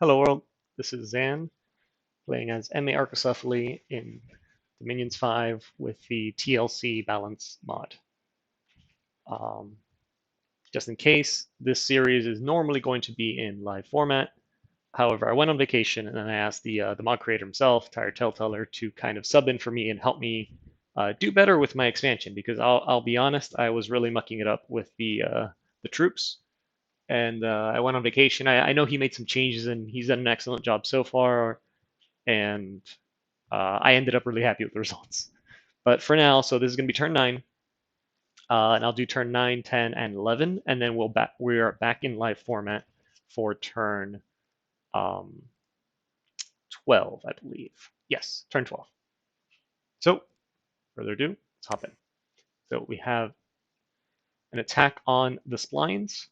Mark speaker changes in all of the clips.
Speaker 1: Hello world, this is Zan, playing as MA Arcoscephale in Dominions 5 with the TLC balance mod. Um, just in case, this series is normally going to be in live format. However, I went on vacation and then I asked the mod creator himself, Tired Tellteller, to kind of sub in for me and help me do better with my expansion because I'll be honest, I was really mucking it up with the troops. And I went on vacation. I know he made some changes and he's done an excellent job so far. And I ended up really happy with the results. But for now, so this is going to be turn 9, and I'll do turn 9, 10, and 11, and then we are back in live format for turn um, 12, I believe. Yes, turn 12. So, further ado, let's hop in. So we have an attack on the splines,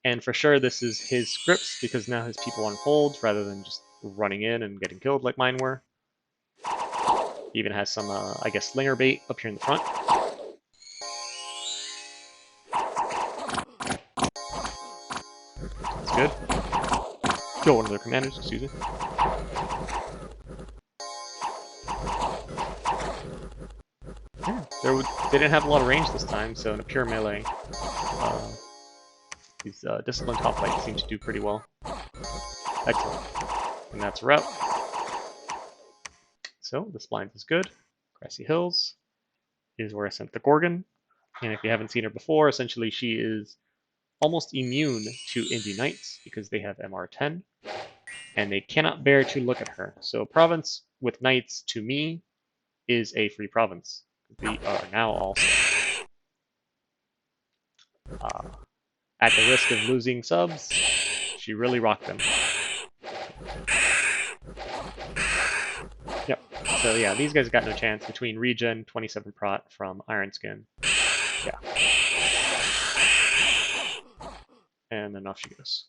Speaker 1: and for sure this is his scripts because now his people are on hold rather than just running in and getting killed like mine were. He even has some, I guess, slinger bait up here in the front. That's good. Kill one of their commanders, excuse me. Yeah, they didn't have a lot of range this time, so in a pure melee, these disciplined hoplites seem to do pretty well. Excellent. And that's a route. So the splines is good. Grassy Hills is where I sent the Gorgon. And if you haven't seen her before, essentially she is almost immune to Indie Knights because they have MR10. And they cannot bear to look at her. So province with Knights, to me, is a free province. They are now also. At the risk of losing subs, she really rocked them. Yep. So yeah, these guys got no chance between regen, 27 prot from Iron Skin. Yeah. And then off she goes.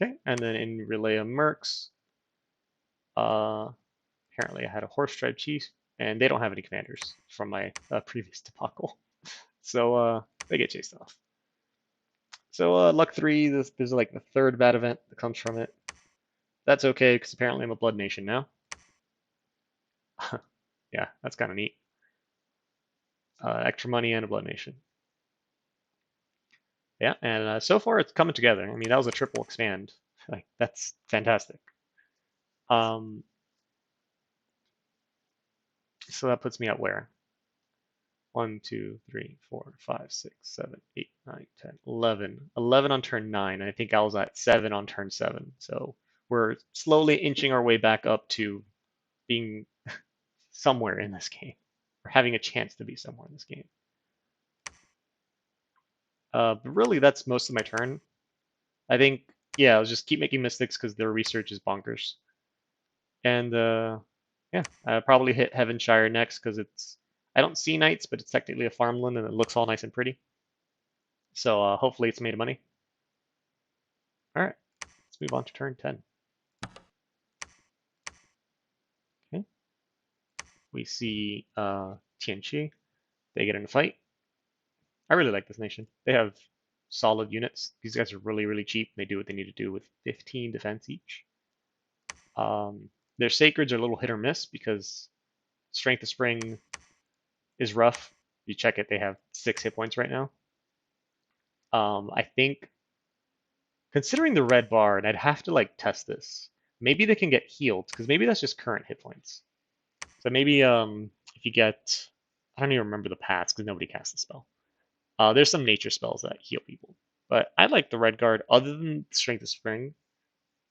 Speaker 1: Okay, and then in Relay of Mercs, apparently I had a Horse Tribe Chief, and they don't have any commanders from my previous debacle. So they get chased off. So luck 3, this is like the third bad event that comes from it. That's okay, because apparently I'm a Blood Nation now. Yeah, that's kind of neat. Extra money and a Blood Nation. Yeah, and so far it's coming together. I mean, that was a triple expand. Like, that's fantastic. So that puts me at where? 1, 2, 3, 4, 5, 6, 7, 8, 9, 10, 11. 11 on turn 9. I think I was at 7 on turn 7. So we're slowly inching our way back up to being somewhere in this game, or having a chance to be somewhere in this game. But really, that's most of my turn. I think, yeah, I'll just keep making mystics because their research is bonkers. And yeah, I'll probably hit Heavenshire next because I don't see knights, but it's technically a farmland and it looks all nice and pretty. So hopefully it's made of money. All right, let's move on to turn 10. Okay, we see Tianqi. They get in a fight. I really like this nation. They have solid units. These guys are really, really cheap. They do what they need to do with 15 defense each. Their sacreds are a little hit or miss because Strength of Spring is rough. You check it, they have 6 hit points right now. I think, considering the red bar, and I'd have to like test this, maybe they can get healed because maybe that's just current hit points. So maybe if you get, I don't even remember the paths because nobody casts the spell. There's some nature spells that heal people, but I like the red guard other than Strength of Spring,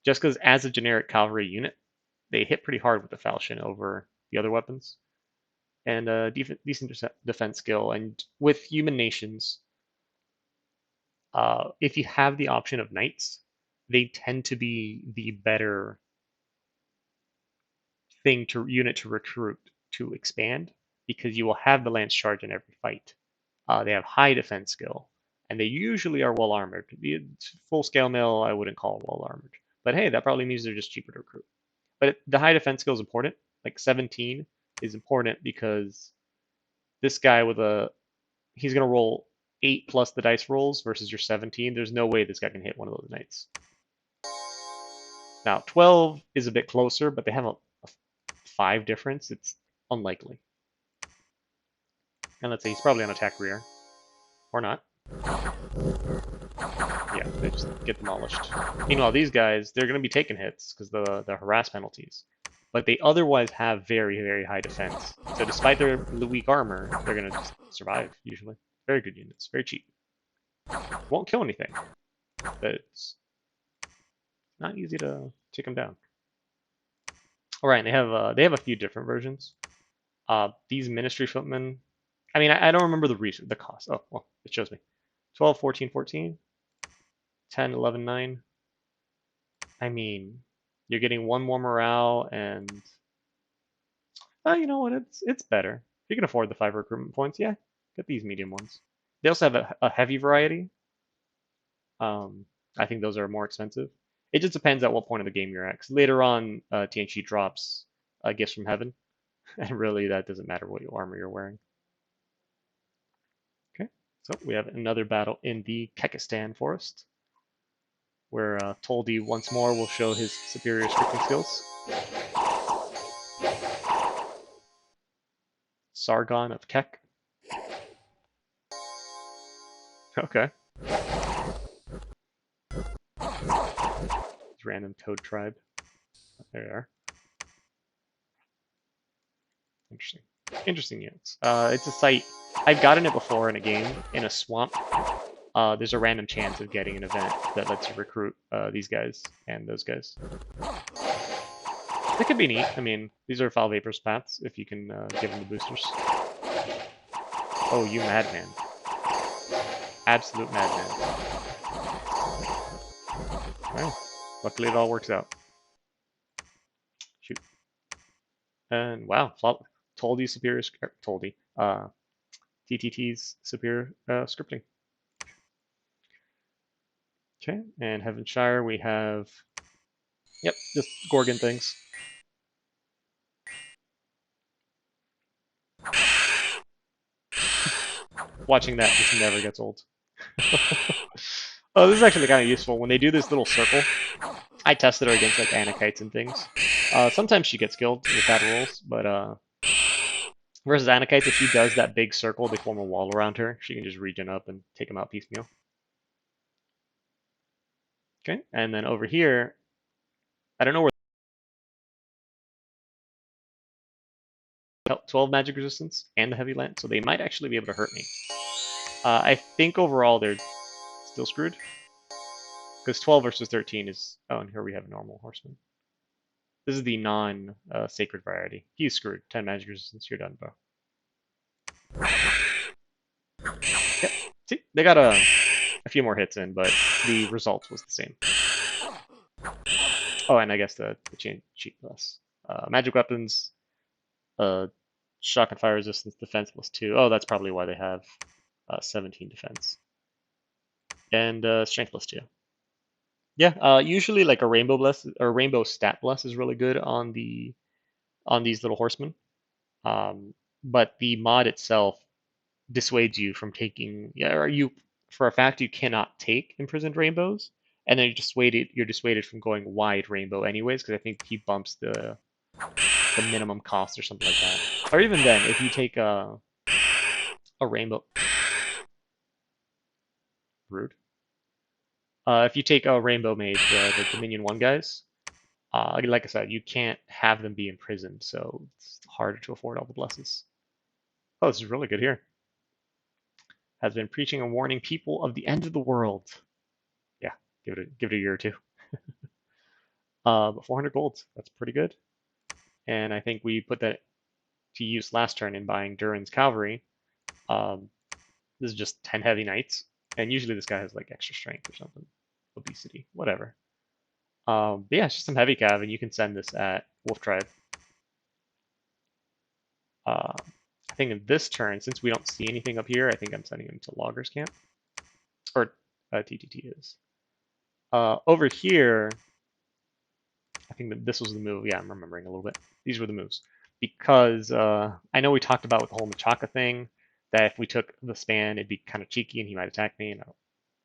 Speaker 1: just because as a generic cavalry unit, they hit pretty hard with the falchion over the other weapons, and decent defense skill. And with human nations, if you have the option of knights, they tend to be the better unit to recruit to expand because you will have the lance charge in every fight. They have high defense skill, and they usually are well armored. Full scale mill, I wouldn't call well armored, but hey, that probably means they're just cheaper to recruit. But the high defense skill is important. Like 17 is important because this guy he's gonna roll 8 plus the dice rolls versus your 17. There's no way this guy can hit one of those knights. Now 12 is a bit closer, but they have a 5 difference. It's unlikely. And let's say he's probably on attack rear. Or not. Yeah, they just get demolished. Meanwhile, these guys, they're going to be taking hits because the harass penalties. But they otherwise have very, very high defense. So despite their weak armor, they're going to just survive, usually. Very good units, very cheap. Won't kill anything, but it's not easy to take them down. All right, they have a few different versions. These ministry footmen, I mean, I don't remember the cost. Oh, well, it shows me. 12, 14, 14, 10, 11, 9. I mean, you're getting 1 more morale, and you know what? It's better. If you can afford the 5 recruitment points, yeah, get these medium ones. They also have a heavy variety. I think those are more expensive. It just depends at what point of the game you're at. 'Cause later on, TNG drops gifts from heaven, and really that doesn't matter what armor you're wearing. Okay, so we have another battle in the Kekistan Forest, where Toldi once more will show his superior scripting skills. Sargon of Kek. Okay. Random toad tribe. There they are. Interesting. Interesting units. It's a site. I've gotten it before in a game, in a swamp. There's a random chance of getting an event that lets you recruit these guys and those guys. That could be neat. I mean, these are foul vapors paths if you can give them the boosters. Oh, you madman. Absolute madman. Well, luckily it all works out. Shoot. And wow, Toldi superior, Toldi. TTT's superior scripting. Okay, and Heavenshire we have, yep, just Gorgon things. Watching that just never gets old. Oh, this is actually kind of useful. When they do this little circle, I tested her against like Anakites and things. Sometimes she gets killed with bad rolls, but versus Anakites, if she does that big circle, they form a wall around her. She can just regen up and take them out piecemeal. Okay, and then over here, I don't know where 12 magic resistance and the heavy lance, so they might actually be able to hurt me. I think overall they're still screwed. Because 12 versus 13 is... Oh, and here we have a normal horseman. This is the non-sacred variety. He's screwed. 10 magic resistance, you're done, bro. Yep. See, they got a few more hits in, but the result was the same. Oh, and I guess the cheat plus. Magic weapons, shock and fire resistance, defense +2. Oh, that's probably why they have 17 defense. And strength +2. Yeah, usually like a rainbow bless or rainbow stat bless is really good on these little horsemen. But the mod itself dissuades you from taking, yeah, or you for a fact you cannot take imprisoned rainbows, and then you're dissuaded from going wide rainbow anyways, because I think he bumps the minimum cost or something like that. Or even then, if you take a rainbow, rude. If you take a rainbow mage, the Dominion 1 guys, like I said, you can't have them be imprisoned, so it's harder to afford all the blesses. Oh, this is really good here. Has been preaching and warning people of the end of the world. Yeah, give it a year or two. But 400 gold, that's pretty good. And I think we put that to use last turn in buying Durin's Cavalry. This is just 10 heavy knights, and usually this guy has like extra strength or something, obesity, whatever. But yeah, it's just some heavy cav, and you can send this at Wolf Tribe. I think in this turn, since we don't see anything up here, I think I'm sending him to Loggers Camp, or TTT is. Over here, I think that this was the move. Yeah, I'm remembering a little bit. These were the moves. Because I know we talked about with the whole Machaka thing, that if we took the span, it'd be kind of cheeky and he might attack me, and I don't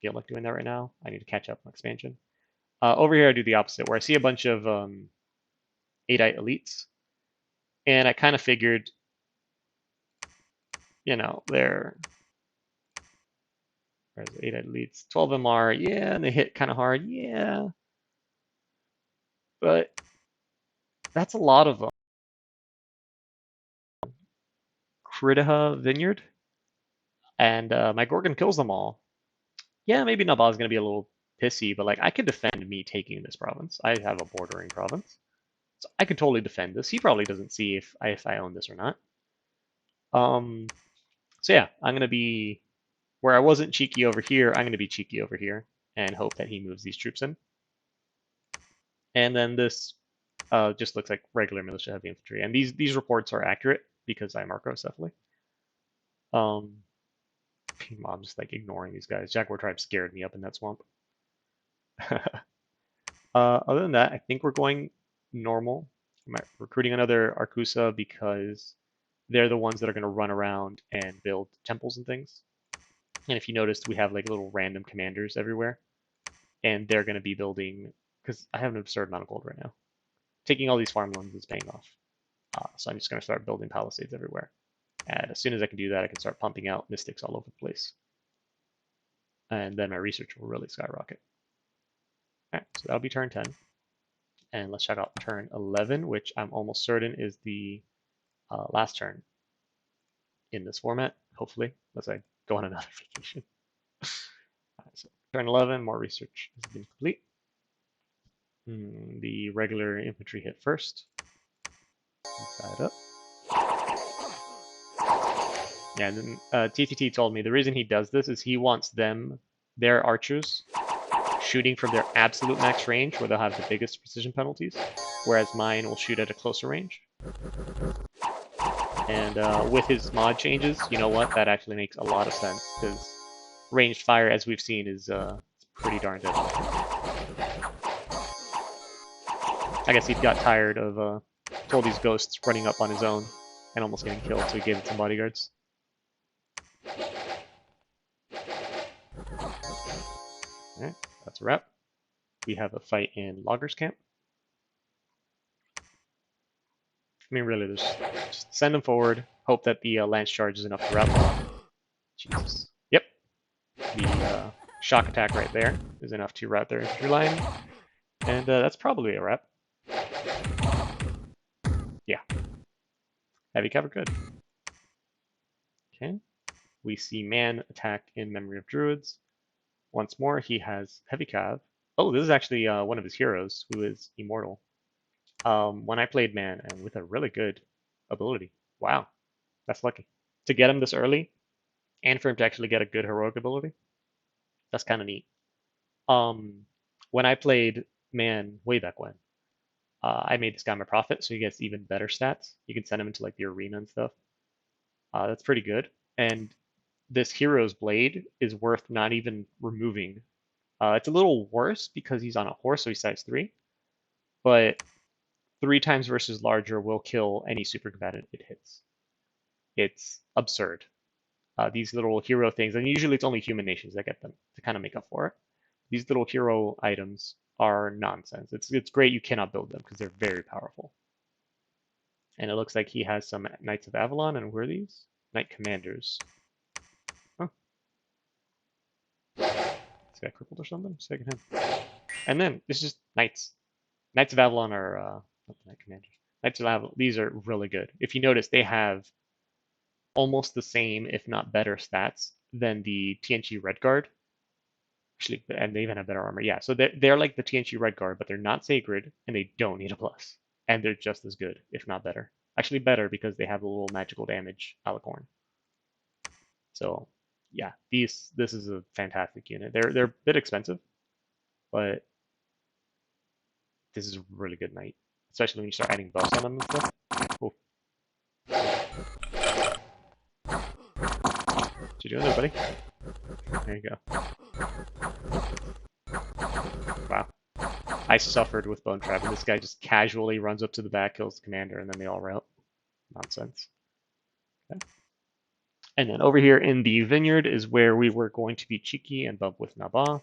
Speaker 1: feel like doing that right now. I need to catch up on expansion. Over here, I do the opposite, where I see a bunch of 8-ite elites, and I kind of figured, you know, there's 8-ite elites, 12 of them are, yeah, and they hit kind of hard, yeah, but that's a lot of them. Kritaha Vineyard, and my Gorgon kills them all. Yeah, maybe Nabal is going to be a little pissy, but like I could defend me taking this province. I have a bordering province, so I could totally defend this. He probably doesn't see if I own this or not. Um, so yeah, I'm going to be where I wasn't cheeky over here. I'm going to be cheeky over here and hope that he moves these troops in. And then this just looks like regular militia heavy infantry, and these reports are accurate because I'm Arcoscephale. I'm just like ignoring these guys. Jaguar tribe scared me up in that swamp. Other than that, I think we're going normal. I'm recruiting another Arcusa because they're the ones that are going to run around and build temples and things. And if you noticed, we have like little random commanders everywhere, and they're going to be building because I have an absurd amount of gold right now. Taking all these farmlands is paying off, so I'm just going to start building palisades everywhere. And as soon as I can do that, I can start pumping out mystics all over the place, and then my research will really skyrocket. All right, so that'll be turn 10. And let's check out turn 11, which I'm almost certain is the last turn in this format, hopefully, unless I go on another vacation. So turn 11, more research has been complete. The regular infantry hit first. Move that up. Yeah, and then TTT told me the reason he does this is he wants their archers, shooting from their absolute max range where they'll have the biggest precision penalties, whereas mine will shoot at a closer range. And with his mod changes, you know what? That actually makes a lot of sense because ranged fire, as we've seen, is pretty darn deadly. I guess he got tired of told these ghosts running up on his own and almost getting killed, so he gave it some bodyguards. Alright, that's a wrap. We have a fight in Loggers Camp. I mean, really, just send them forward. Hope that the lance charge is enough to rout them off. Jesus. Yep. The shock attack right there is enough to rout their infantry line. And that's probably a wrap. Yeah. Heavy cover, good. Okay. We see man attack in Memory of Druids. Once more, he has heavy cav. Oh, this is actually one of his heroes who is immortal. When I played man and with a really good ability. Wow, that's lucky. To get him this early and for him to actually get a good heroic ability, that's kind of neat. When I played man way back when, I made this guy my prophet, so he gets even better stats. You can send him into like the arena and stuff. That's pretty good. And this hero's blade is worth not even removing. It's a little worse because he's on a horse, so he's size 3. But 3 times versus larger will kill any super combatant it hits. It's absurd. These little hero things, and usually it's only human nations that get them to kind of make up for it. These little hero items are nonsense. It's great you cannot build them because they're very powerful. And it looks like he has some Knights of Avalon, and who are these? Knight Commanders. Huh. This guy crippled or something? Just taking him. And then it's just Knights. Knights of Avalon are not the Knight Commanders. Knights of Avalon, these are really good. If you notice, they have almost the same, if not better, stats than the TNG Red Guard. Actually, and they even have better armor. Yeah, so they're like the TNG Red Guard, but they're not sacred, and they don't need a plus. And they're just as good, if not better. Actually better because they have a little magical damage alicorn. So yeah, this is a fantastic unit. They're a bit expensive, but this is a really good knight. Especially when you start adding buffs on them and stuff. Oh. What you doing there, buddy? There you go. Wow. I suffered with Bone Trap, and this guy just casually runs up to the back, kills the commander, and then they all rout. Nonsense. Okay. And then over here in the vineyard is where we were going to be cheeky and bump with Nabal.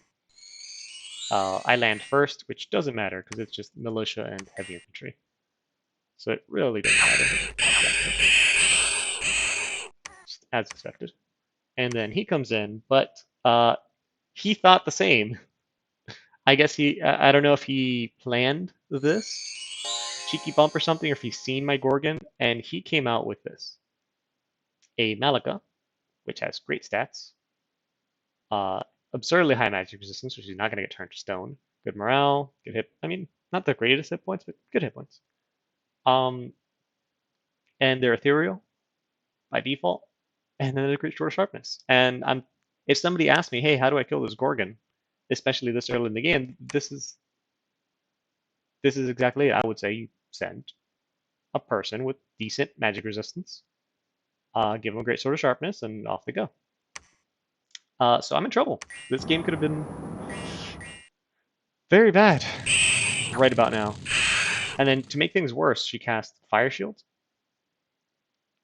Speaker 1: I land first, which doesn't matter because it's just militia and heavy infantry. So it really doesn't matter. Yeah, perfect. Just as expected. And then he comes in, but he thought the same. I guess I don't know if he planned this cheeky bump or something, or if he's seen my Gorgon, and he came out with this. A Malika, which has great stats, uh, absurdly high magic resistance, which is not going to get turned to stone, good morale, good hit, I mean, not the greatest hit points, but good hit points. And they're ethereal by default, and then they're great short sharpness. And if somebody asked me, hey, how do I kill this Gorgon, especially this early in the game, this is exactly it. I would say you send a person with decent magic resistance, give them a great sword of sharpness, and off they go. So I'm in trouble. This game could have been very bad right about now. And then to make things worse, she cast Fire Shield,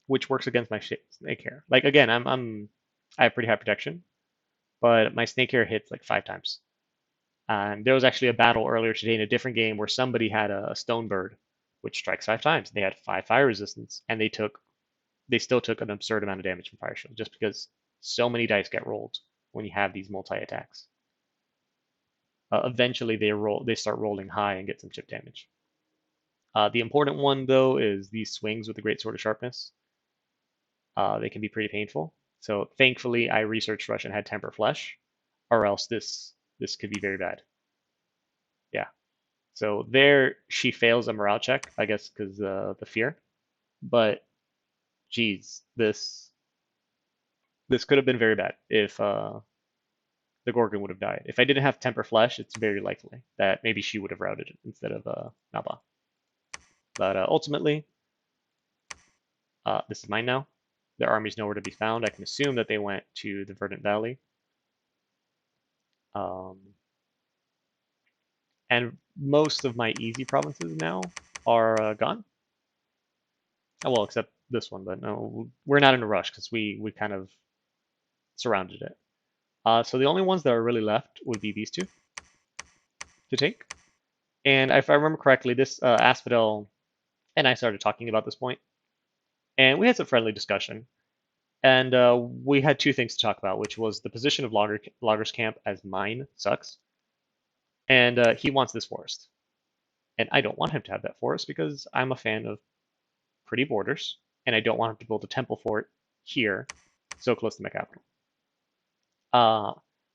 Speaker 1: which works against my snake hair. Like again, I have pretty high protection, but my snake hair hits like 5 times. And there was actually a battle earlier today in a different game where somebody had a stone bird, which strikes 5 times. They had 5 fire resistance, and they still took an absurd amount of damage from Fire Shield just because so many dice get rolled when you have these multi attacks. Eventually, they start rolling high and get some chip damage. The important one though is these swings with the Great Sword of Sharpness. They can be pretty painful. So thankfully, I researched Rush and had Temper Flesh, or else this could be very bad. Yeah. So there, she fails a morale check, I guess, because the fear. But geez, this could have been very bad if the Gorgon would have died. If I didn't have Temper Flesh, it's very likely that maybe she would have routed it instead of Naba. But ultimately, this is mine now. Their army's nowhere to be found. I can assume that they went to the Verdant Valley. And most of my easy provinces now are gone. Oh, well, except this one, but no, we're not in a rush because we kind of surrounded it. So the only ones that are really left would be these two to take. And if I remember correctly, this Asphodel and I started talking about this point, and we had some friendly discussion. And we had two things to talk about, which was the position of Logger's camp as mine sucks, and he wants this forest. And I don't want him to have that forest because I'm a fan of pretty borders, and I don't want him to build a temple fort here, so close to my capital.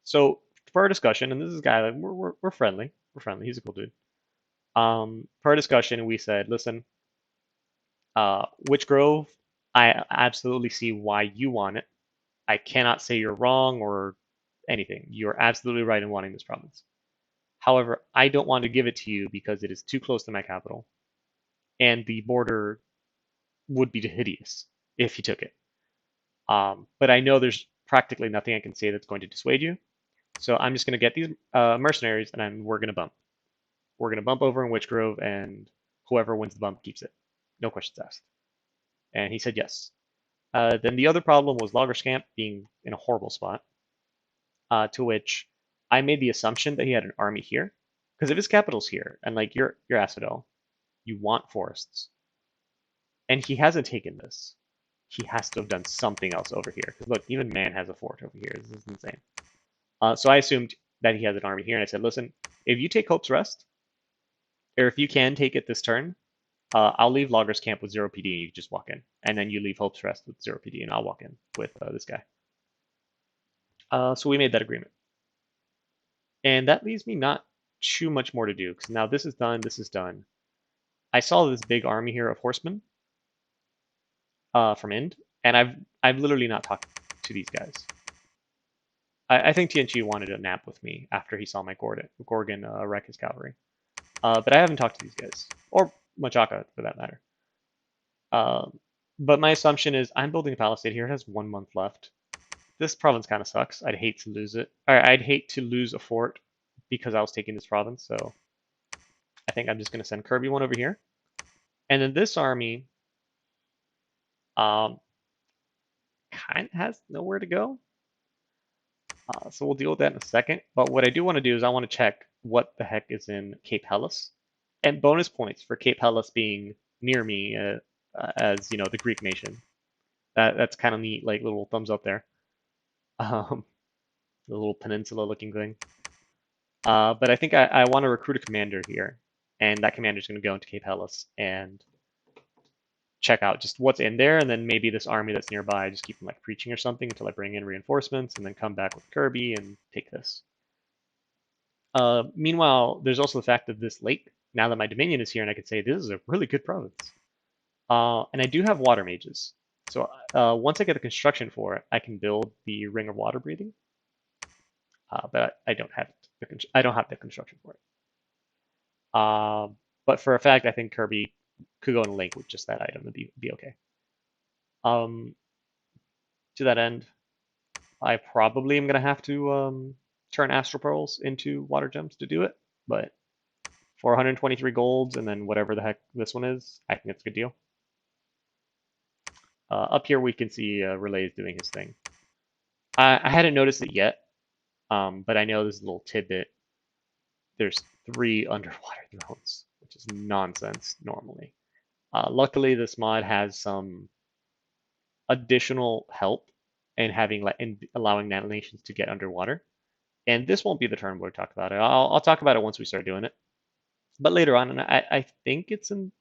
Speaker 1: So for our discussion, and this is a guy that we're friendly. We're friendly. He's a cool dude. For our discussion, we said, listen, Witch Grove, I absolutely see why you want it. I cannot say you're wrong or anything. You're absolutely right in wanting this province. However, I don't want to give it to you because it is too close to my capital, and the border would be hideous if you took it. But I know there's practically nothing I can say that's going to dissuade you. So I'm just going to get these mercenaries, and we're going to bump. We're going to bump over in Witch Grove, and whoever wins the bump keeps it. No questions asked. And he said yes. Then the other problem was Logger's camp being in a horrible spot, to which I made the assumption that he had an army here. Because if his capital's here, and like you're Asphodel, you want forests. And he hasn't taken this. He has to have done something else over here. Because look, even Man has a fort over here. This is insane. So I assumed that he has an army here, and I said, listen, if you take Hope's Rest, or if you can take it this turn, I'll leave Logger's camp with 0 PD, and you just walk in. And then you leave Hope's Rest with 0 PD, and I'll walk in with this guy. So we made that agreement. And that leaves me not too much more to do, because now this is done, this is done. I saw this big army here of horsemen from Ind, and I've literally not talked to these guys. I think TNG wanted a nap with me after he saw my Gorgon wreck his cavalry. But I haven't talked to these guys, or Machaka for that matter. But my assumption is I'm building a palisade here. It has 1 month left. This province kind of sucks. I'd hate to lose it. Or I'd hate to lose a fort because I was taking this province. So I think I'm just going to send Kirby one over here. And then this army kind of has nowhere to go. So we'll deal with that in a second. But what I do want to do is I want to check what the heck is in Cape Helles, and bonus points for Cape Helles being near me, as you know, the Greek nation. That's kind of neat, like little thumbs up there. Um, the little peninsula-looking thing. But I think I want to recruit a commander here, and that commander is going to go into Cape Helles and check out just what's in there, and then maybe this army that's nearby, just keep them like preaching or something until I bring in reinforcements, and then come back with Kirby and take this. Meanwhile, there's also the fact of this lake. Now that my dominion is here, and I could say this is a really good province. And I do have water mages. So once I get the construction for it, I can build the ring of water breathing. But I don't have the construction for it. But for a fact, I think Kirby could go in a link with just that item and be okay. To that end, I probably am gonna have to turn Astral Pearls into water gems to do it. But for 123 golds and then whatever the heck this one is, I think it's a good deal. Up here we can see Relay's doing his thing. I hadn't noticed it yet, but I know this little tidbit. There's 3 underwater thrones, which is nonsense normally. Luckily, this mod has some additional help in having in allowing nations to get underwater. And this won't be the turn where we talk about it. I'll talk about it once we start doing it. But later on, and I think it's in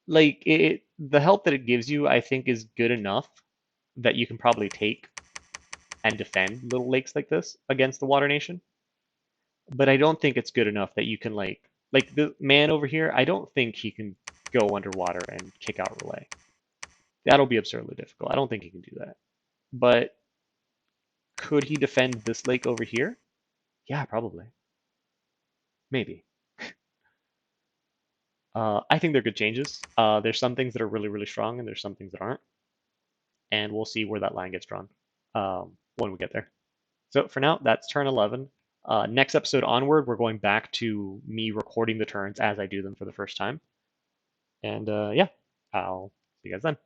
Speaker 1: like the help that it gives you, I think is good enough that you can probably take and defend little lakes like this against the Water Nation. But I don't think it's good enough that you can like the man over here. I don't think he can go underwater and kick out Relay. That'll be absurdly difficult. I don't think he can do that. But could he defend this lake over here? Yeah, probably. Maybe. I think they're good changes. There's some things that are really, really strong, and there's some things that aren't. And we'll see where that line gets drawn when we get there. So for now, that's turn 11. Next episode onward, we're going back to me recording the turns as I do them for the first time. And yeah, I'll see you guys then.